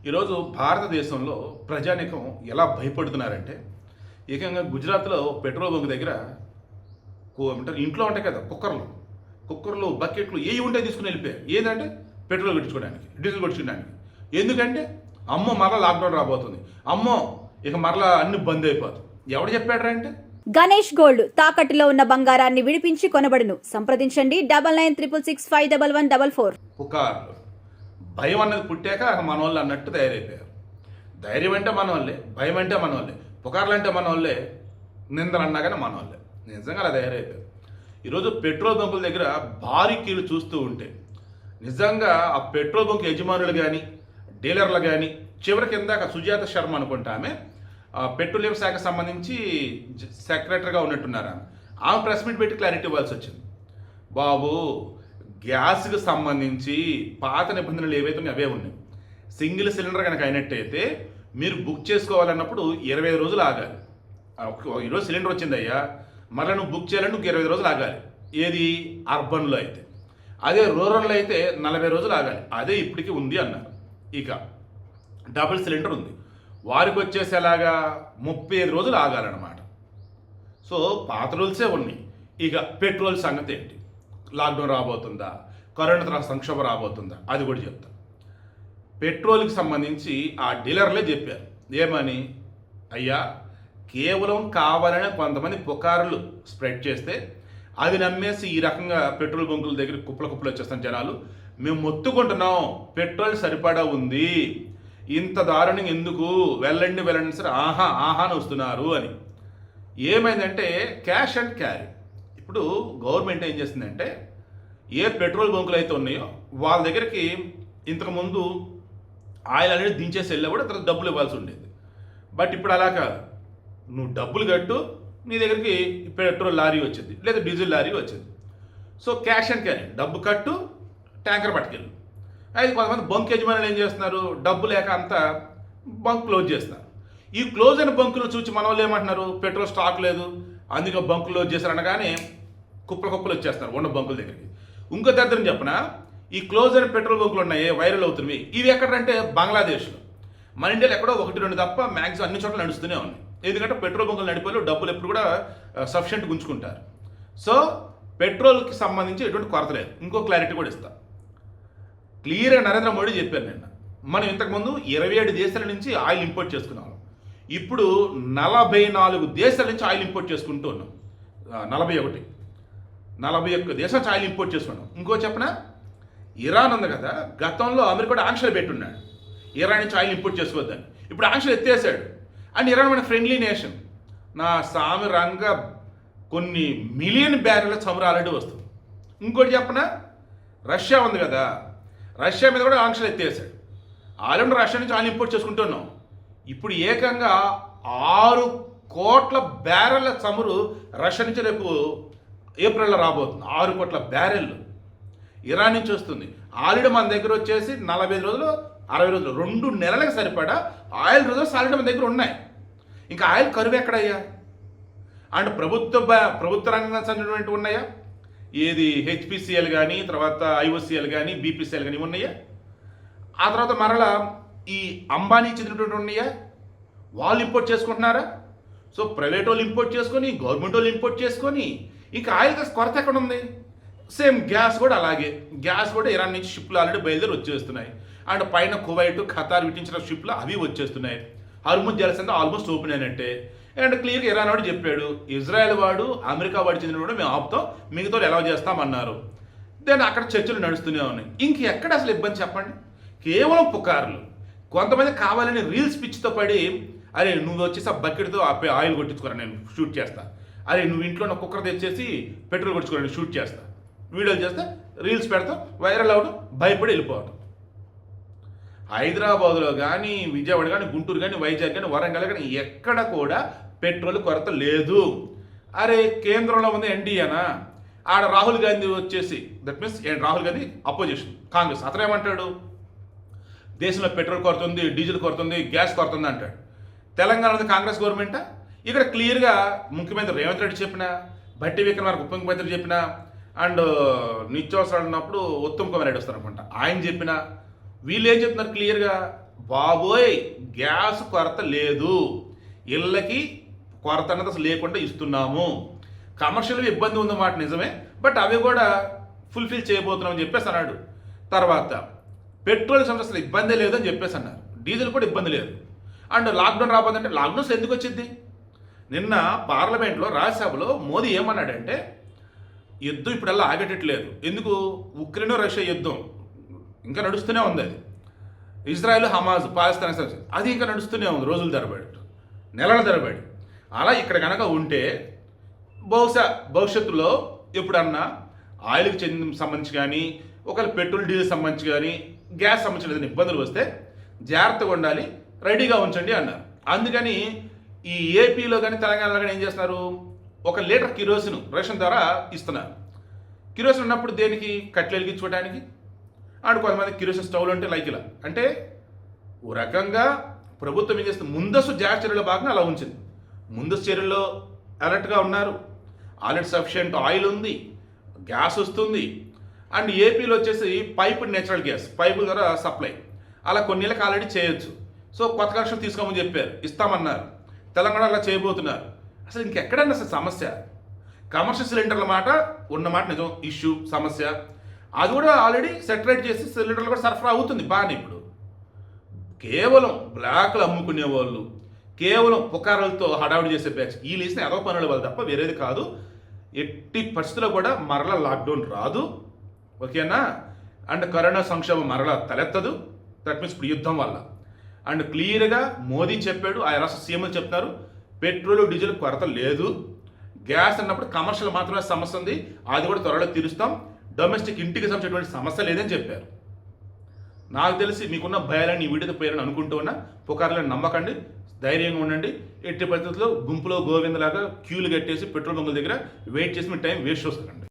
ఈరోజు భారతదేశంలో ప్రజానీకం ఎలా భయపడుతున్నారంటే ఏకంగా గుజరాత్లో పెట్రోల్ బంక్ దగ్గర ఏమంటారు ఇంట్లో ఉంటాయి కదా కుక్కర్లు బకెట్లు ఏవి ఉంటాయి తీసుకుని వెళ్ళిపోయారు. ఏంటంటే పెట్రోల్ కొట్టించుకోవడానికి, డీజిల్ కొట్టించుకోవడానికి. ఎందుకంటే అమ్మో మరలా లాక్డౌన్ రాబోతుంది, అమ్మో ఇక మరలా అన్ని బంద్ అయిపోతుంది. ఎవడు చెప్పాడ్రా అంటే గణేష్ గోల్డ్ తాకట్టులో ఉన్న బంగారాన్ని విడిపించి కొనబడును. సంప్రదించండి 9966611144. పుకార్లు. భయం అన్నది పుట్టాక మన వాళ్ళు అన్నట్టు తయారైపోయారు. ధైర్యం అంటే మన వాళ్ళే, భయం అంటే మన వాళ్ళే, పుకార్లు అంటే మన వాళ్ళే, నిందలు అన్నా కానీ మన వాళ్ళే. నిజంగా అలా తయారైపోయారు. ఈరోజు పెట్రోల్ బంకుల దగ్గర భారీ కీలు చూస్తూ ఉంటే నిజంగా ఆ పెట్రోల్ బంక్ యజమానులు కానీ డీలర్లు కానీ చివరికి ఇందాక సుజాత శర్మ అనుకుంటా ఆమె పెట్రోలియం శాఖకు సంబంధించి సెక్రటరీగా ఉన్నట్టున్నారు. ఆమె ప్రెస్ మీట్ పెట్టి క్లారిటీ ఇవ్వాల్సి వచ్చింది. బాబు గ్యాస్కి సంబంధించి పాత నిబంధనలు ఏవైతే ఉన్నాయో అవే ఉన్నాయి. సింగిల్ సిలిండర్ కనుక అయినట్టయితే మీరు బుక్ చేసుకోవాలన్నప్పుడు 25 రోజులు ఆగాలి. ఈరోజు సిలిండర్ వచ్చిందయ్యా, మళ్ళీ నువ్వు బుక్ చేయాలంటే నువ్వు 25 రోజులు ఆగాలి. ఏది అర్బన్లో అయితే. అదే రూరల్లో అయితే 40 రోజులు ఆగాలి. అదే ఇప్పటికీ ఉంది అన్నారు. ఇక డబుల్ సిలిండర్ ఉంది, వారికి వచ్చేసి ఎలాగా 35 రోజులు ఆగాలన్నమాట. సో పాత రూల్సే ఉన్నాయి. ఇక పెట్రోల్ సంగతి ఏంటి, లాక్డౌన్ రాబోతుందా, కరోనా తర్వాత సంక్షోభం రాబోతుందా, అది కూడా చెప్తాను. పెట్రోల్కి సంబంధించి ఆ డీలర్లే చెప్పారు ఏమని, అయ్యా కేవలం కావాలని కొంతమంది పుకారులు స్ప్రెడ్ చేస్తే అది నమ్మేసి ఈ రకంగా పెట్రోల్ బంకుల దగ్గర కుప్పలు వచ్చేస్తాం జనాలు. మేము మొత్తుకుంటున్నాం, పెట్రోల్ సరిపడా ఉంది, ఇంత దారుణం ఎందుకు, వెళ్ళండి సరే ఆహా అని వస్తున్నారు అని. ఏమైందంటే క్యాష్ అండ్ క్యారీ. ఇప్పుడు గవర్నమెంట్ ఏం చేస్తుందంటే ఏ పెట్రోల్ బంకులు అయితే ఉన్నాయో వాళ్ళ దగ్గరికి ఇంతకుముందు ఆయిల్ అనేది దించేసి వెళ్ళా కూడా తర్వాత డబ్బులు ఇవ్వాల్సి ఉండేది. బట్ ఇప్పుడు అలా కాదు, నువ్వు డబ్బులు కట్టు, నీ దగ్గరికి పెట్రోల్ లారీ వచ్చింది లేదా డీజిల్ లారీ వచ్చింది. సో క్యాష్ అండ్ క్యారీ, డబ్బు కట్టు, ట్యాంకర్ పట్టుకెళ్ళు. అయితే కొంతమంది బంక్ యజమానులు ఏం చేస్తున్నారు, డబ్బు లేక అంతా బంక్ క్లోజ్ చేస్తున్నారు. ఈ క్లోజ్ అయిన బంకులు చూసి మన వాళ్ళు ఏమంటున్నారు, పెట్రోల్ స్టాక్ లేదు అందుకే బంకులు క్లోజ్ చేశారు అనగానే కుప్పలు వచ్చేస్తున్నారు ఉన్న బంకుల దగ్గరికి. ఇంకో దరిద్రం చెప్పిన, ఈ క్లోజ్ అయిన పెట్రోల్ బంకులు ఉన్నాయి వైరల్ అవుతున్నాయి, ఇవి ఎక్కడంటే బంగ్లాదేశ్లో. మన ఇండియాలో ఎక్కడో 1-2 తప్ప మ్యాక్సిమం అన్ని చోట్ల నడుస్తూనే ఉన్నాయి. ఎందుకంటే పెట్రోల్ బంకులు నడిపోయి డబ్బులు ఎప్పుడు కూడా సఫిషియెంట్గా ఉంచుకుంటారు. సో పెట్రోల్కి సంబంధించి ఎటువంటి కొరత లేదు. ఇంకో క్లారిటీ కూడా ఇస్తా, క్లియర్గా నరేంద్ర మోడీ చెప్పారు నిన్న. మనం ఇంతకుముందు 27 దేశాల నుంచి ఆయిల్ ఇంపోర్ట్ చేసుకున్నాం, ఇప్పుడు 44 దేశాల నుంచి ఆయిల్ ఇంపోర్ట్ చేసుకుంటూ ఉన్నాం. 41 దేశాల నుంచి ఆయిల్ ఇంపోర్ట్ చేసుకున్నాం. ఇంకో చెప్పిన, ఇరాన్ ఉంది కదా, గతంలో అమెరికా ఆంక్షలు పెట్టున్నాడు ఇరాన్ నుంచి ఆయిల్ ఇంపోర్ట్ చేసుకోవద్దని. ఇప్పుడు ఆంక్షలు ఎత్తేసాడు. అండ్ ఇరాన్ మన ఫ్రెండ్లీ నేషన్. నా సామి రంగ కొన్ని మిలియన్ బ్యారెల చమురు ఆల్రెడీ వస్తుంది. ఇంకోటి చెప్పిన, రష్యా ఉంది కదా, రష్యా మీద కూడా ఆంక్షలు ఎత్తేసాడు. ఆల్రెడీ రష్యా నుంచి ఆయిల్ ఇంపోర్ట్ చేసుకుంటున్నాం. ఇప్పుడు ఏకంగా 6 కోట్ల బ్యారెల్ల చమురు రష్యా నుంచి రేపు ఏప్రిల్లో రాబోతుంది. 6 కోట్ల బ్యారెళ్ళు ఇరాన్ నుంచి వస్తుంది. ఆల్రెడీ మన దగ్గర వచ్చేసి 45 రోజులు 60 రోజులు 2 నెలలకు సరిపడా ఆయిల్ రిజర్వ్స్ ఆల్రెడీ మన దగ్గర ఉన్నాయి. ఇంకా ఆయిల్ కరువు ఎక్కడయ్యా? అండ్ ప్రభుత్వ రంగంగా చెందినటువంటి ఉన్నాయా? ఏది హెచ్పిసిఎల్ కానీ, తర్వాత ఐఓసిఎల్ కానీ, బీపీసీఎల్ కానీ ఉన్నాయా? ఆ తర్వాత మరలా ఈ అంబానీ చెందినటువంటి ఉన్నాయా? వాళ్ళు ఇంపోర్ట్ చేసుకుంటున్నారా? సో ప్రైవేట్ వాళ్ళు ఇంపోర్ట్ చేసుకొని, గవర్నమెంట్ వాళ్ళు ఇంపోర్ట్ చేసుకొని, ఇంకా ఆయిల్ కొరత ఎక్కడ ఉంది? సేమ్ గ్యాస్ కూడా అలాగే. గ్యాస్ కూడా ఇరాన్ నుంచి షిప్లు ఆల్రెడీ బయలుదేరి వచ్చేస్తున్నాయి. అండ్ పైన కువైట్, ఖతార్ విటించిన షిప్లు అవి వచ్చేస్తున్నాయి. హర్ముజ్ జలసంధి ఆల్మోస్ట్ ఓపెన్ అయినట్టే. అండ్ క్లియర్గా ఇరాన్ వాడు చెప్పాడు, ఇజ్రాయెల్ వాడు అమెరికా వాడు చెందిన వాడు మేము ఆపుతాం, మిగతా ఎలా చేస్తామన్నారు. దెన్ అక్కడ చర్చలు నడుస్తూనే ఉన్నాయి. ఇంకెక్కడ అసలు ఇబ్బంది చెప్పండి? కేవలం పుకార్లు. కొంతమంది కావాలని రీల్స్ పిచ్చితో పడి, అరే నువ్వు వచ్చేసి ఆ బకెట్తో ఆయిల్ కొట్టించుకోరా నేను షూట్ చేస్తా, అరే నువ్వు ఇంట్లో నా కుక్కర్ తెచ్చేసి పెట్రోల్ కొట్టించుకోరా నేను షూట్ చేస్తా, వీడియోలు చేస్తే రీల్స్ పెడతాం, వైరల్ అవ్వడం, భయపడి వెళ్ళిపోవడం. హైదరాబాద్లో కానీ, విజయవాడ కానీ, గుంటూరు కానీ, వైజాగ్ కానీ, వరంగల్ కానీ ఎక్కడ కూడా పెట్రోల్ కొరత లేదు. అరే కేంద్రంలో ఉంది ఎన్డీఏనా, ఆడ రాహుల్ గాంధీ వచ్చేసి, that means Rahul Gandhi opposition Congress, అతను ఏమంటాడు, దేశంలో పెట్రోల్ కొరత ఉంది, డీజిల్ కొరత ఉంది, గ్యాస్ కొరత ఉంది అంటాడు. తెలంగాణలో కాంగ్రెస్ గవర్నమెంటా? ఇక్కడ క్లియర్గా ముఖ్యమంత్రి రేవంత్ రెడ్డి చెప్పిన, భట్టి విక్రమార్క ఉప ముఖ్యమంత్రి చెప్పిన, అండ్ నిత్యావసరాలు ఉన్నప్పుడు ఉత్తమ్ కుమార్ రెడ్డి వస్తారు అనుకుంటా ఆయన చెప్పిన, వీళ్ళు ఏం చెప్తున్నారు క్లియర్గా, బాబోయ్ గ్యాస్ కొరత లేదు, ఇళ్ళకి కొరత అన్నది అసలు లేకుండా ఇస్తున్నాము. కమర్షియల్గా ఇబ్బంది ఉందన్నమాట నిజమే, బట్ అవి కూడా ఫుల్ఫిల్ చేయబోతున్నాం అని చెప్పేసి అన్నాడు. తర్వాత పెట్రోల్ సమస్య అసలు ఇబ్బందే లేదు అని చెప్పేసి అన్నారు. డీజిల్ కూడా ఇబ్బంది లేదు. అండ్ లాక్డౌన్ రాబోతుంటే లాక్డౌన్ అసలు ఎందుకు వచ్చింది? నిన్న పార్లమెంట్లో రాజ్యసభలో మోదీ ఏమన్నాడంటే యుద్ధం ఇప్పుడల్లా ఆగేటట్లేదు. ఎందుకు? ఉక్రెయిన్ రష్యా యుద్ధం ఇంకా నడుస్తూనే ఉంది. అది ఇజ్రాయెల్ హమాజ్ పాలస్తీనా అది ఇంకా నడుస్తూనే ఉంది రోజుల తరబడి, నెలల తరబడి. అలా ఇక్కడ కనుక ఉంటే బహుశా భవిష్యత్తులో ఎప్పుడన్నా ఆయిల్కి సంబంధించి కానీ ఒకవేళ పెట్రోల్ డీజిల్ సంబంధించి కానీ గ్యాస్ సంబంధించిన ఏదైనా ఇబ్బందులు వస్తే జాగ్రత్తగా ఉండాలి, రెడీగా ఉంచండి అన్నారు. అందుకని ఈ ఏపీలో కానీ తెలంగాణలో కానీ ఏం చేస్తున్నారు, 1 లీటర్ కిరోసిన్ రేషన్ ద్వారా ఇస్తున్నారు. కిరోసిన్ ఉన్నప్పుడు దేనికి? కట్టెలు వెలిగించుకోవడానికి. అండ్ కొంతమంది కిరోసిన్ స్టవ్లు అంటే లైక్ ఇలా. అంటే ఓ రకంగా ప్రభుత్వం ఏం చేస్తుంది, ముందస్తు జాగ్రత్త చర్యల భాగంగా అలా ఉంచింది. ముందస్తు చర్యల్లో అలర్ట్గా ఉన్నారు. ఆల్రెడీ సఫిషియంట్ ఆయిల్ ఉంది, గ్యాస్ వస్తుంది. అండ్ ఏపీలో వచ్చేసి పైప్డ్ నేచురల్ గ్యాస్ పైపుల ద్వారా సప్లై అలా కొన్ని నెలలకు ఆల్రెడీ చేయొచ్చు. సో కొత్త కనెక్షన్ తీసుకోమని చెప్పారు, ఇస్తామన్నారు. తెలంగాణ అలా చేయబోతున్నారు. అసలు ఇంకెక్కడన్నా అసలు సమస్య? కమర్షియల్ సిలిండర్ల మాట ఉన్నమాట నిజం, ఇష్యూ సమస్య. అది కూడా ఆల్రెడీ సెటరేట్ చేసి సిలిండర్లు కూడా సరఫరా అవుతుంది బాగానే. ఇప్పుడు కేవలం బ్లాక్లు అమ్ముకునే వాళ్ళు, కేవలం పుకారాలతో హడావుడి చేసే బ్యాచ్ ఈ లేసిన ఏదో పనుల వాళ్ళు తప్ప వేరేది కాదు. ఎట్టి పరిస్థితుల్లో కూడా మరలా లాక్డౌన్ రాదు, ఓకేనా? అండ్ కరోనా సంక్షోభం మరలా తలెత్తదు. దట్ మీన్స్ ఇప్పుడు యుద్ధం వల్ల. అండ్ క్లియర్గా మోదీ చెప్పాడు, ఆ రాష్ట్ర సీఎంలు చెప్తున్నారు, పెట్రోల్ డీజిల్ కొరత లేదు. గ్యాస్ అన్నప్పుడు కమర్షియల్ మాత్రమే సమస్య ఉంది, అది కూడా త్వరలో తీరుస్తాం. డొమెస్టిక్ ఇంటికి సంబంధించినటువంటి సమస్య లేదని చెప్పారు. నాకు తెలిసి మీకున్న భయాలని ఈ వీడియోతో పోయారని అనుకుంటూ ఉన్నా. పుకార్లను నమ్మకండి, ధైర్యంగా ఉండండి. ఎట్టి పరిస్థితుల్లో గుంపులో గోవిందలాగా క్యూలు కట్టేసి పెట్రోల్ బంకుల దగ్గర వెయిట్ చేసి మీ టైం వేస్ట్ చేసుకోకండి.